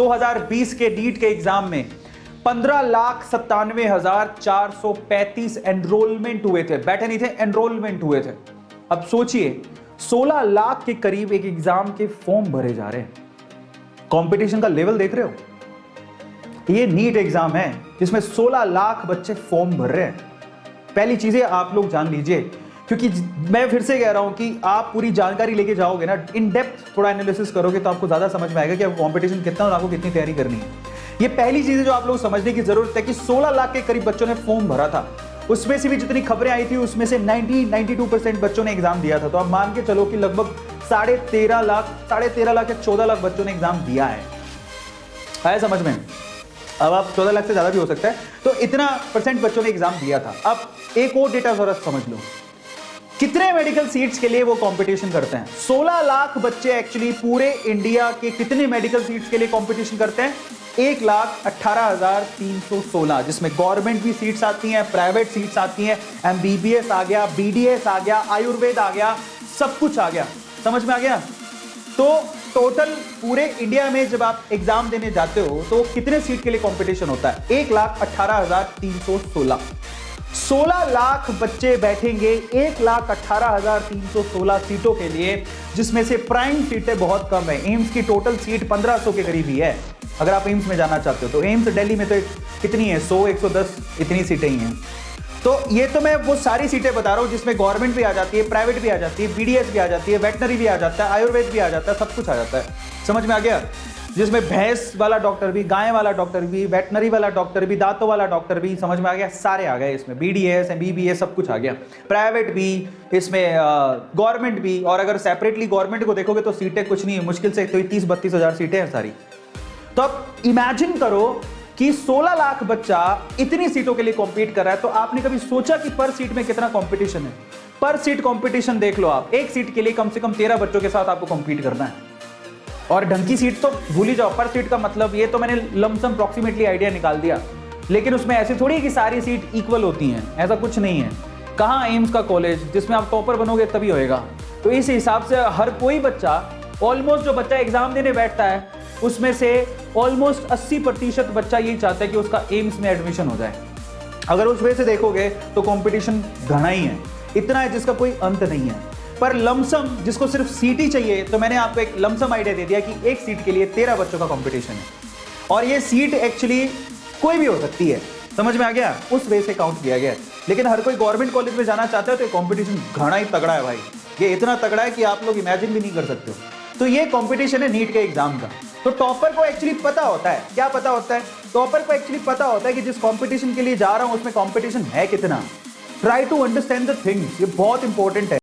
2020 के नीट के एग्जाम में 15,97,435 एनरोलमेंट हुए थे, बैठे नहीं थे, एनरोलमेंट हुए थे। अब सोचिए 16 लाख के करीब एक एग्जाम के फॉर्म भरे जा रहे हैं। कंपटीशन का लेवल देख रहे हो? ये नीट एग्जाम है जिसमें 16 लाख बच्चे फॉर्म भर रहे हैं। पहली चीजें आप लोग जान लीजिए, क्योंकि मैं फिर से कह रहा हूं कि आप पूरी जानकारी लेके जाओगे ना, इन डेप्थ थोड़ा एनालिसिस करोगे तो आपको ज्यादा समझ में आएगा कि कंपटीशन कितना और आपको कितनी तैयारी करनी है। ये पहली चीज है जो आप लोग समझने की जरूरत है कि 16 लाख के करीब बच्चों ने फॉर्म भरा था। उसमें से भी जितनी खबरें आई थी उसमें से 92% बच्चों ने एग्जाम दिया था। तो आप मान के चलो कि लगभग 13.5 लाख या 14 लाख बच्चों ने एग्जाम दिया है। आया समझ में? अब आप 14 लाख से ज्यादा भी हो सकता है। तो इतना परसेंट बच्चों ने एग्जाम दिया था। अब एक और डेटा जरा समझ लो, कितने मेडिकल सीट्स के लिए वो कंपटीशन करते हैं। 16 लाख बच्चे एक्चुअली पूरे इंडिया के कितने मेडिकल सीट्स के लिए कंपटीशन करते हैं? 1,18,316, जिसमें गवर्नमेंट भी सीट्स आती हैं, प्राइवेट सीट्स आती हैं, एमबीबीएस आ गया, बीडीएस आ गया, आयुर्वेद आ गया, सब कुछ आ गया। समझ में आ गया? तो टोटल पूरे इंडिया में जब आप एग्जाम देने जाते हो तो कितने सीट के लिए कंपटीशन होता है? 1,18,316। 16 लाख बच्चे बैठेंगे 1,18,316 सीटों के लिए, जिसमें से प्राइम सीटें बहुत कम है। एम्स की टोटल सीट 1500 के करीब ही है। अगर आप एम्स में जाना चाहते हो तो एम्स दिल्ली में तो कितनी है? 100, 110 इतनी सीटें ही हैं। तो ये तो मैं वो सारी सीटें बता रहा हूं जिसमें गवर्नमेंट भी आ जाती है, प्राइवेट भी आ जाती है, बीडीएस भी आ जाती है, वेटनरी भी आ जाता है, आयुर्वेद भी आ जाता है, सब कुछ आ जाता है। समझ में आ गया? जिसमें भैंस वाला डॉक्टर भी, गाय वाला डॉक्टर भी, वेटनरी वाला डॉक्टर भी, दांतों वाला डॉक्टर भी, समझ में आ गया? सारे आ गए इसमें, बीडीएस, एमबीबीएस सब कुछ आ गया। प्राइवेट भी इसमें, गवर्नमेंट भी। और अगर सेपरेटली गवर्नमेंट को देखोगे तो सीटें कुछ नहीं है, मुश्किल से 30-32 हजार सीटें हैं सारी। तो अब इमेजिन करो कि 16 लाख बच्चा इतनी सीटों के लिए कॉम्पीट कर रहा है। तो आपने कभी सोचा कि पर सीट में कितना कंपटीशन है? पर सीट कंपटीशन देख लो आप, एक सीट के लिए कम से कम 13 बच्चों के साथ आपको कॉम्पीट करना है। और ढंग की सीट तो भूल ही जाओ। पर सीट का मतलब ये तो मैंने लमसम अप्रॉक्सीमेटली आइडिया निकाल दिया, लेकिन उसमें ऐसे थोड़ी कि सारी सीट इक्वल होती हैं, ऐसा कुछ नहीं है। कहाँ एम्स का कॉलेज जिसमें आप टॉपर बनोगे तभी होएगा। तो इस हिसाब से हर कोई बच्चा, ऑलमोस्ट जो बच्चा एग्जाम देने बैठता है उसमें से ऑलमोस्ट 80% बच्चा यही चाहता है कि उसका एम्स में एडमिशन हो जाए। अगर उस वे से देखोगे तो कंपटीशन घना ही है, इतना है जिसका कोई अंत नहीं है। पर लमसम जिसको सिर्फ सीट ही चाहिए, तो मैंने आपको एक लमसम आइडिया दे दिया कि एक सीट के लिए 13 बच्चों का कंपटीशन है। और ये सीट एक्चुअली कोई भी हो सकती है। समझ में आ गया? उस वे से काउंट किया गया। लेकिन हर कोई गवर्नमेंट कॉलेज में जाना चाहता है तो कंपटीशन घना ही तगड़ा है भाई। ये इतना तगड़ा है कि आप लोग इमेजिन भी नहीं कर सकते हो। तो ये कंपटीशन है नीट के एग्जाम का। तो टॉपर को एक्चुअली पता होता है, क्या पता होता है? टॉपर को एक्चुअली पता होता है कि जिस कंपटीशन के लिए जा रहा हूं उसमें कंपटीशन है कितना। Try to understand the things, ये बहुत इंपॉर्टेंट है।